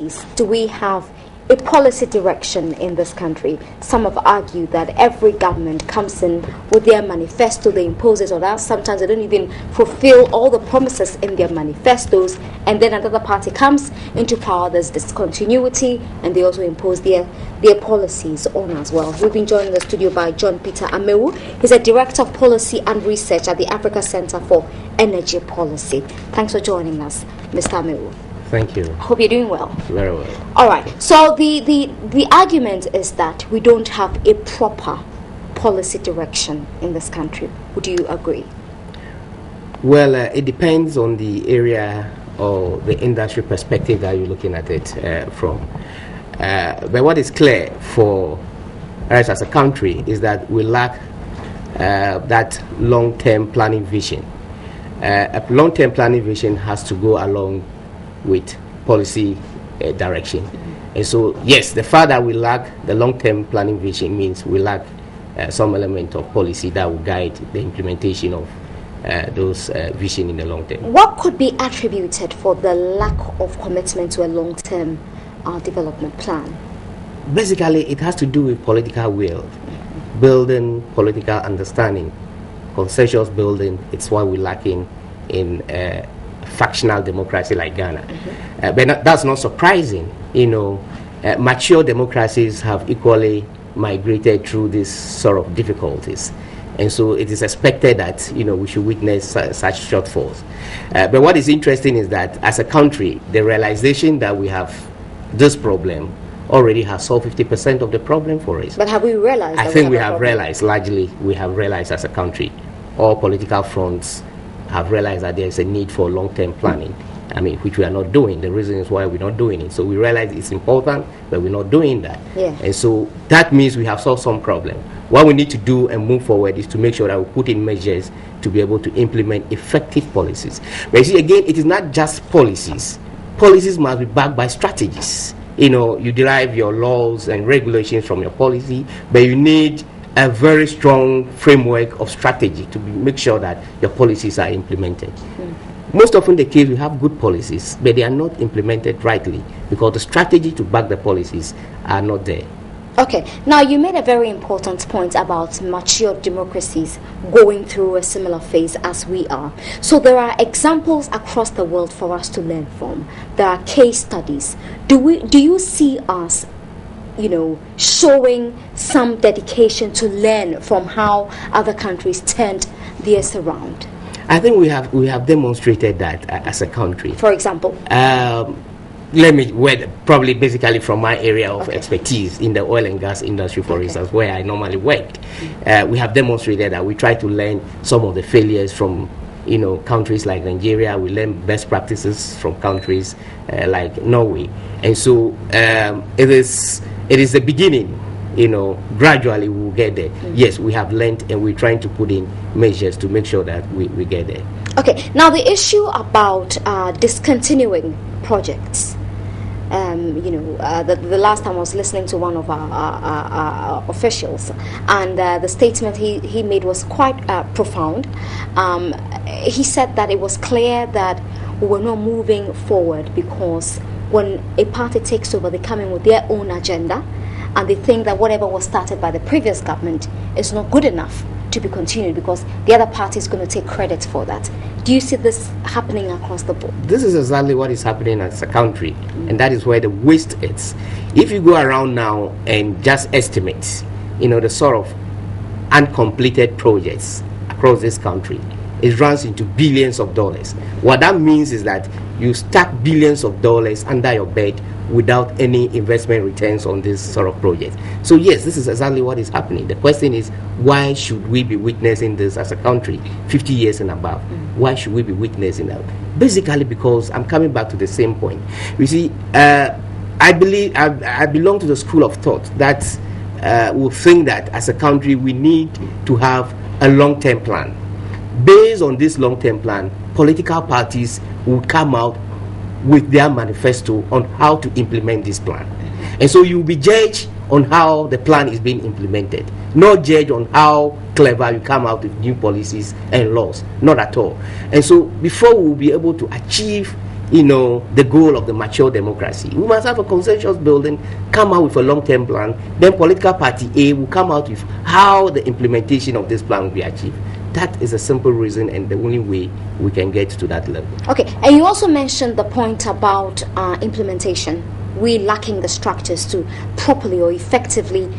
days do we have a policy direction in this country? Some have argued that every government comes in with their manifesto, they impose it on us. Sometimes they don't even fulfill all the promises in their manifestos, and then another party comes into power, there's discontinuity, and they also impose their policies on as well. We've been joined in the studio by John Peter Amewu. He's a Director of Policy and Research at the Africa Center for Energy Policy. Thanks for joining us, Mr. Amewu. Thank you. Hope you're doing well. Very well. All right. So the argument is that we don't have a proper policy direction in this country. Would you agree? Well, it depends on the area or the industry perspective that you're looking at it from. But what is clear for us as a country is that we lack that long-term planning vision. A long-term planning vision has to go along with policy direction. And so, yes, the fact that we lack the long-term planning vision means we lack some element of policy that will guide the implementation of those vision in the long term. What could be attributed for the lack of commitment to a long-term development plan? Basically, it has to do with political will, building political understanding, consensus building. It's why we're lacking in factional democracy like Ghana. But that's not surprising. Mature democracies have equally migrated through these sort of difficulties. And so it is expected that, we should witness such shortfalls. But what is interesting is that as a country, the realization that we have this problem already has solved 50% of the problem for us. But have we realized? I think we have realized, largely, we have realized as a country, all political fronts have realized that there is a need for long-term planning, which we are not doing. The reason is why we're not doing it. So we realize it's important, but we're not doing that. Yeah. And so that means we have solved some problem. What we need to do and move forward is to make sure that we put in measures to be able to implement effective policies. But you see, again, it is not just policies. Policies must be backed by strategies. You derive your laws and regulations from your policy, but you need a very strong framework of strategy to make sure that your policies are implemented. Most often the case, we have good policies, but they are not implemented rightly because the strategy to back the policies are not there. Okay, now you made a very important point about mature democracies going through a similar phase as we are. So there are examples across the world for us to learn from. There are case studies. Do you see us showing some dedication to learn from how other countries turned theirs around? I think we have demonstrated that as a country. For example? Probably basically from my area of expertise in the oil and gas industry, for instance, where I normally worked. We have demonstrated that we try to learn some of the failures from countries like Nigeria. We learn best practices from countries like Norway. And so it is the beginning. Gradually we will get there. Yes, we have learned and we're trying to put in measures to make sure that we get there. Okay, now the issue about discontinuing projects. The last time I was listening to one of our officials, and the statement he made was quite profound. He said that it was clear that we were not moving forward because when a party takes over, they come in with their own agenda, and they think that whatever was started by the previous government is not good enough to be continued because the other party is going to take credit for that. Do you see this happening across the board? This is exactly what is happening as a country, and that is where the waste is. If you go around now and just estimate, the sort of uncompleted projects across this country, it runs into billions of dollars. What that means is that you stack billions of dollars under your bed without any investment returns on this sort of project. So yes, this is exactly what is happening. The question is, why should we be witnessing this as a country 50 years and above? Why should we be witnessing that? Basically because I'm coming back to the same point. You see, I believe I belong to the school of thought that will think that as a country we need to have a long-term plan. Based on this long-term plan, political parties will come out with their manifesto on how to implement this plan. And so you'll be judged on how the plan is being implemented, not judged on how clever you come out with new policies and laws, not at all. And so before we'll be able to achieve the goal of the mature democracy. We must have a consensus building, come out with a long-term plan. Then political party A will come out with how the implementation of this plan will be achieved. That is a simple reason and the only way we can get to that level. Okay, and you also mentioned the point about implementation. We're lacking the structures to properly or effectively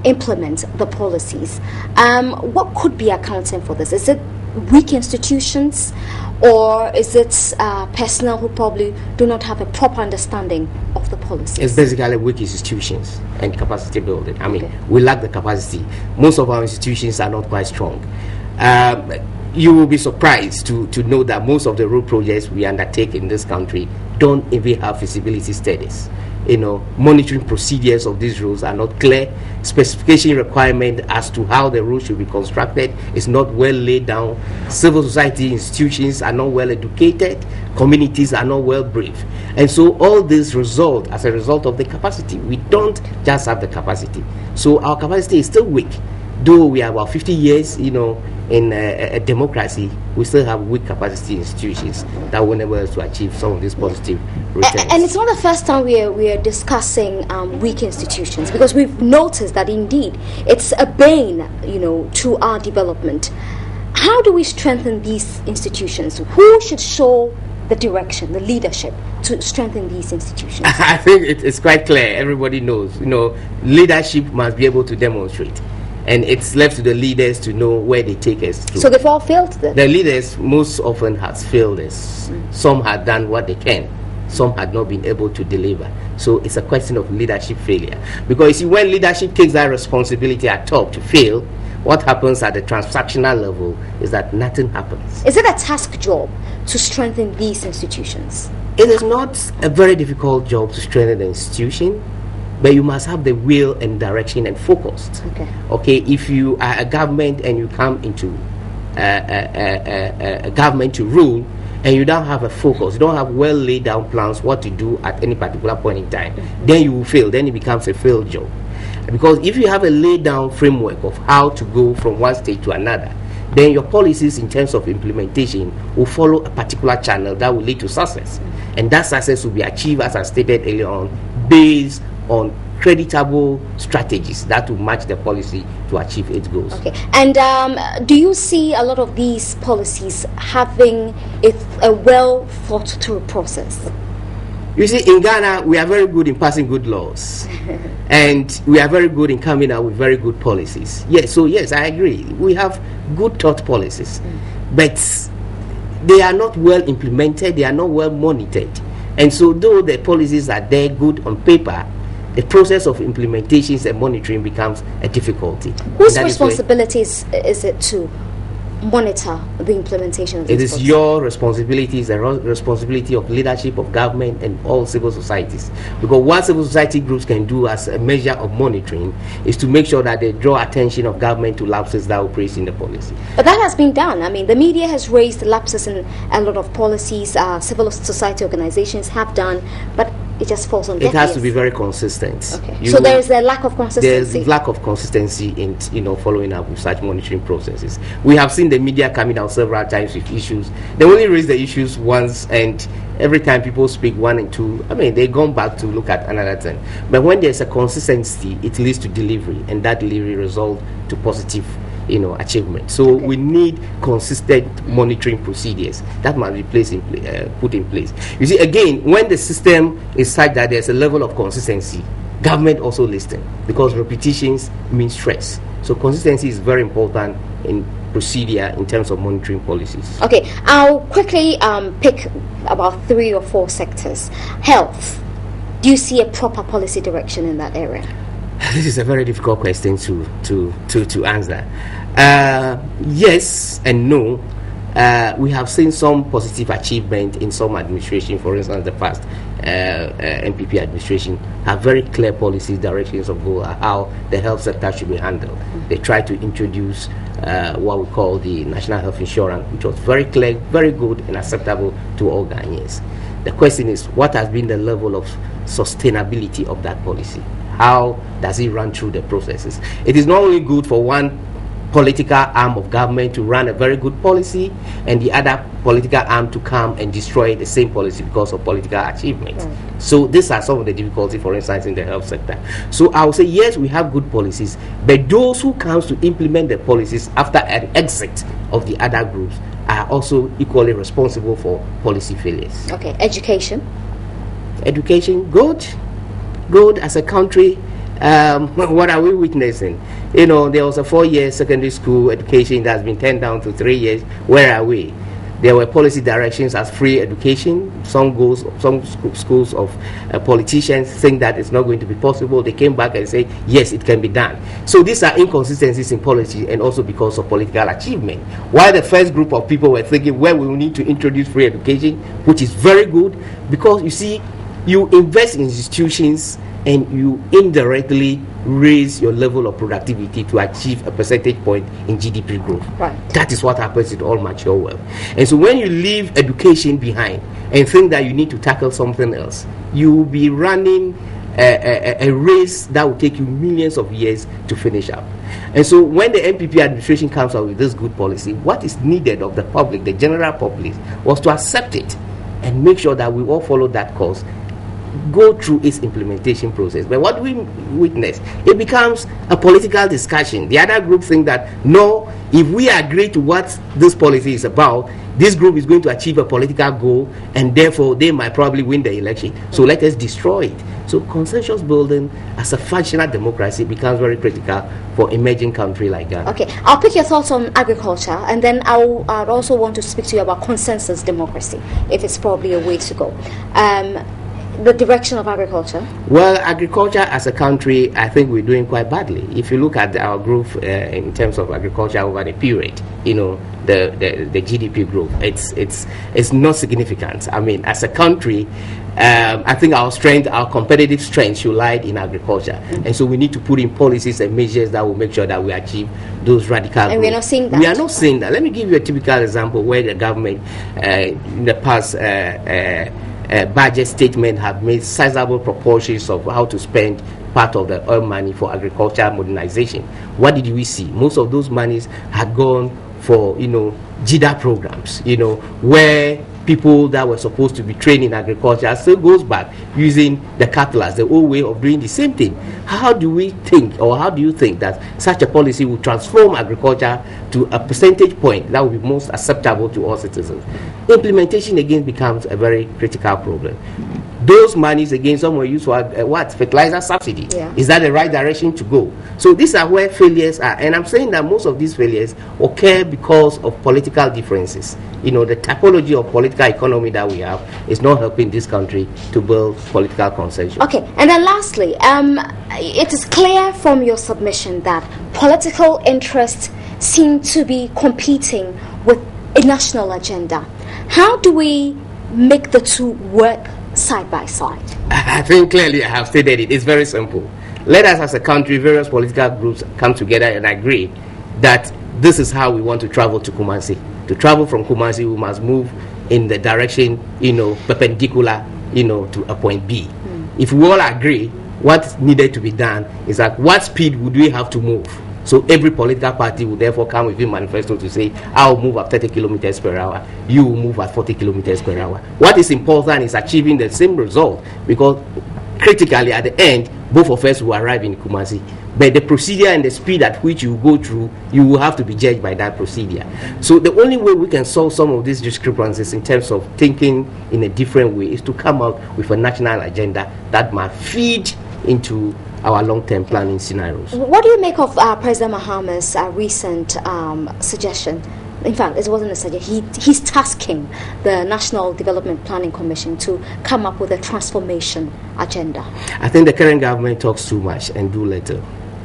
implement the policies. What could be accounting for this? Is it weak institutions, or is it personnel who probably do not have a proper understanding of the policies? It's basically weak institutions and capacity building. I mean, we lack the capacity. Most of our institutions are not quite strong. You will be surprised to know that most of the road projects we undertake in this country don't even have feasibility studies. Monitoring procedures of these roads are not clear. Specification requirement as to how the road should be constructed is not well laid down. Civil society institutions are not well educated. Communities are not well briefed. And so all this result as a result of the capacity. We don't just have the capacity. So our capacity is still weak. Though we are about 50 years, in a democracy, we still have weak capacity institutions that will enable us to achieve some of these positive returns. And it's not the first time we are discussing weak institutions, because we've noticed that indeed it's a bane, to our development. How do we strengthen these institutions? Who should show the direction, the leadership to strengthen these institutions? I think it's quite clear. Everybody knows, leadership must be able to demonstrate. And it's left to the leaders to know where they take us to. So they've all failed then? The leaders most often has failed us. Some had done what they can. Some had not been able to deliver. So it's a question of leadership failure. Because you see, when leadership takes that responsibility at top to fail, what happens at the transactional level is that nothing happens. Is it a task job to strengthen these institutions? It is not a very difficult job to strengthen the institution. But you must have the will and direction and focus. Okay. If you are a government and you come into a government to rule, and you don't have a focus, you don't have well laid down plans what to do at any particular point in time, then you will fail. Then it becomes a failed job. Because if you have a laid down framework of how to go from one stage to another, then your policies in terms of implementation will follow a particular channel that will lead to success. And that success will be achieved, as I stated earlier on, based on creditable strategies that will match the policy to achieve its goals. Okay. And do you see a lot of these policies having a well thought through process? You see, in Ghana, we are very good in passing good laws. And we are very good in coming out with very good policies. Yes, I agree. We have good thought policies. But they are not well implemented, they are not well monitored. And so though the policies are there good on paper, the process of implementations and monitoring becomes a difficulty. Whose responsibility is it to monitor the implementation of these policies? It is your responsibility, it's the responsibility of leadership, of government, and all civil societies. Because what civil society groups can do as a measure of monitoring is to make sure that they draw attention of government to lapses that operate in the policy. But that has been done. I mean, the media has raised lapses in a lot of policies, civil society organizations have done, but it just falls on deaf ears. It has to be very consistent. Okay. So there is a lack of consistency. There is lack of consistency in following up with such monitoring processes. We have seen the media coming out several times with issues. They only raise the issues once, and every time people speak one and two, they've gone back to look at another thing. But when there's a consistency, it leads to delivery, and that delivery results to positive achievement. So we need consistent monitoring procedures that must be put in place. You see, again, when the system is such that there's a level of consistency, government also listens, because repetitions mean stress. So consistency is very important in procedure in terms of monitoring policies. Okay, I'll quickly pick about 3 or 4 sectors. Health. Do you see a proper policy direction in that area? This is a very difficult question to answer. Yes and no. We have seen some positive achievement in some administration. For instance, the past NPP administration have very clear policies, directions of how the health sector should be handled. They tried to introduce what we call the National Health Insurance, which was very clear, very good and acceptable to all Ghanaians. The question is, what has been the level of sustainability of that policy? How does it run through the processes? It is not only good for one political arm of government to run a very good policy, and the other political arm to come and destroy the same policy because of political achievement. Right. So these are some of the difficulties, for instance, in the health sector. So I would say, yes, we have good policies, but those who comes to implement the policies after an exit of the other groups are also equally responsible for policy failures. Okay, education. Education, good as a country. What are we witnessing? You know, there was a 4-year secondary school education that's been turned down to 3 years. Where are we? There were policy directions as free education. Some schools of politicians think that it's not going to be possible. They came back and say, yes, it can be done. So these are inconsistencies in policy, and also because of political achievement. While the first group of people were thinking, well, we will need to introduce free education, which is very good, because you see, you invest in institutions and you indirectly raise your level of productivity to achieve a percentage point in GDP growth. Right. That is what happens in all mature world. And so when you leave education behind and think that you need to tackle something else, you will be running a race that will take you millions of years to finish up. And so when the NPP administration comes out with this good policy, what is needed of the public, the general public, was to accept it and make sure that we all follow that course, go through its implementation process. But what we witness, it becomes a political discussion. The other group think that, no, if we agree to what this policy is about, this group is going to achieve a political goal, and therefore they might probably win the election. So let us destroy it. So consensus building as a functional democracy becomes very critical for emerging country like Ghana. Okay, I'll pick your thoughts on agriculture, and then I'd also want to speak to you about consensus democracy, if it's probably a way to go. The direction of agriculture? Well, agriculture as a country, I think we're doing quite badly. If you look at our growth in terms of agriculture over the period, you know, the GDP growth, it's not significant. I mean, as a country, I think our competitive strength should lie in agriculture. Mm-hmm. And so we need to put in policies and measures that will make sure that we achieve those radical And we're not seeing that. We are not seeing that. Let me give you a typical example where the government in the past budget statement have made sizable proportions of how to spend part of the oil money for agriculture modernization. What did we see? Most of those monies had gone for, you know, JIDA programs, you know, where people that were supposed to be trained in agriculture still goes back using the cutlass, the old way of doing the same thing. How do we think, or how do you think that such a policy will transform agriculture to a percentage point that will be most acceptable to all citizens? Implementation again becomes a very critical problem. Those monies again, some were used for fertilizer subsidy. Yeah. Is that the right direction to go? So these are where failures are, and I'm saying that most of these failures occur because of political differences. You know, the typology of political economy that we have is not helping this country to build political consensus. Okay, and then lastly, it is clear from your submission that political interests seem to be competing with a national agenda. How do we make the two work side by side? I think clearly I have stated it. It's very simple. Let us as a country, various political groups come together and agree that this is how we want to travel to Kumasi. To travel from Kumasi, we must move in the direction, you know, perpendicular, you know, to a point B. If we all agree, what needed to be done is at what speed would we have to move? So every political party will therefore come with a manifesto to say, I will move at 30 kilometers per hour, you will move at 40 kilometers per hour. What is important is achieving the same result, because critically at the end, both of us will arrive in Kumasi. But the procedure and the speed at which you go through, you will have to be judged by that procedure. So the only way we can solve some of these discrepancies in terms of thinking in a different way is to come out with a national agenda that might feed into our long-term planning scenarios. What do you make of President Mahama's recent suggestion? In fact, it wasn't a suggestion. He's tasking the National Development Planning Commission to come up with a transformation agenda. I think the current government talks too much and do little.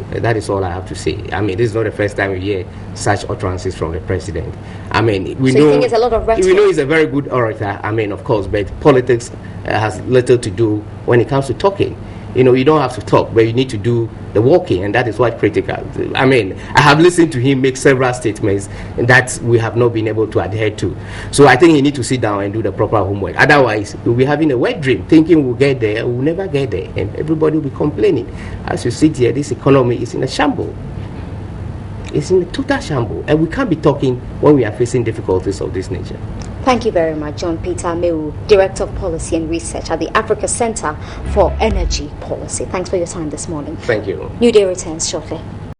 That is all I have to say. I mean, this is not the first time we hear such utterances from the president. I mean, we know. You think it's a lot of rhetoric? We know he's a very good orator. I mean, of course, but politics has little to do when it comes to talking. You know, you don't have to talk, but you need to do the walking, and that is what's critical. I mean, I have listened to him make several statements that we have not been able to adhere to. So I think he needs to sit down and do the proper homework. Otherwise, we'll be having a wet dream, thinking we'll get there, we'll never get there, and everybody will be complaining. As you sit here, this economy is in a shambles. is in a total shambles, and we can't be talking when we are facing difficulties of this nature. Thank you very much, John Peter Amewu, Director of Policy and Research at the Africa Center for Energy Policy. Thanks for your time this morning. Thank you. New Day returns shortly.